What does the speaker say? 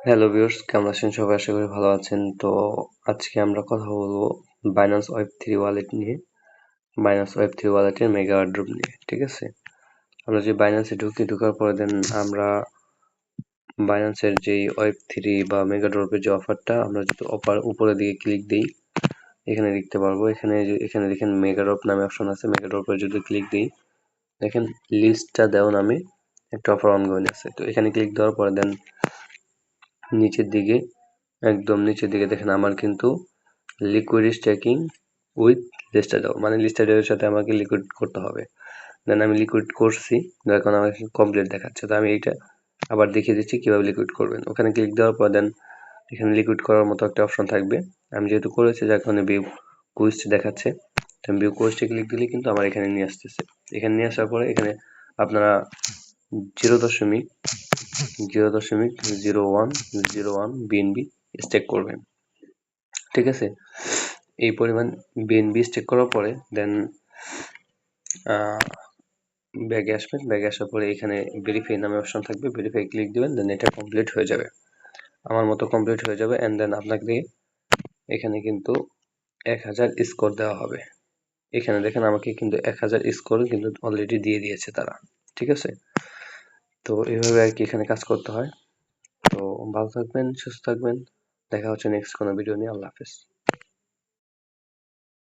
Hello viewers, কেমন আছেন সবাই? আশা করি ভালো আছেন। তো আজকে আমরা কথা বলবো বাইন্যান্স ওয়েব থ্রি ওয়ালেট নিয়ে, বাইন্যান্স ওয়েব থ্রি ওয়ালেটের মেগা এয়ারড্রপ নিয়ে। ঠিক আছে, আমরা যে বাইন্যান্সে ঢোকার পরে দেন আমরা বাইন্যান্সের যেই ওয়েব থ্রি বা মেগা ড্রপের যে অফারটা, আমরা যদি উপরের দিকে ক্লিক দিই এখানে দেখতে পারবো। এখানে দেখেন মেগা ড্রপ নামে অপশন আছে। মেগা ড্রপে যদি ক্লিক দিই দেখেন লিস্টটা দেও নামে একটা অফার অনগোয়িং আছে। তো এখানে ক্লিক দেওয়ার পরে দেন নিচের দিকে, একদম নিচের দিকে দেখেন আমার কিন্তু লিকুইড স্ট্যাকিং উইথ লিস্টাডাও, মানে লিস্টাডাওয়ের সাথে আমাকে লিকুইড করতে হবে। দেন আমি লিকুইড করছি, এখন আমার কমপ্লিট দেখাচ্ছে। তো আমি এইটা আবার দেখিয়ে দিচ্ছি কিভাবে লিকুইড করবেন। ওখানে ক্লিক দেওয়ার পর দেন এখানে লিকুইড করার মতো একটা অপশন থাকবে। আমি যেহেতু করেছি যার কারণে ভিউ কুইস্ট দেখাচ্ছে। তো আমি ভিউ কুইস্টে ক্লিক দিলে কিন্তু আমার এখানে নিয়ে আসতেছে। এখানে নিয়ে আসার পরে এখানে আপনারা 0.0.0101 বিএনবি স্টেক করবেন। ঠিক আছে, এই পরিমাণ বিএনবি স্টেক করার পরে দেন ব্যাগে আসবেন। ব্যাগে আসার পরে এখানে ভেরিফাই নামে অপশন থাকবে, ভেরিফাই ক্লিক দিবেন। দেন এটা কমপ্লিট হয়ে যাবে, আমার মতো কমপ্লিট হয়ে যাবে। অ্যান্ড দেন আপনাকে এখানে কিন্তু 1000 স্কোর দেওয়া হবে। এখানে দেখেন আমাকে কিন্তু 1000 স্কোর কিন্তু অলরেডি দিয়ে দিয়েছে তারা। ঠিক আছে, তো এইভাবে আর কি এখানে কাজ করতে হয়। তো ভালো থাকবেন, সুস্থ থাকবেন, দেখা হচ্ছে নেক্সট কোনো ভিডিও নিয়ে। আল্লাহ হাফেজ।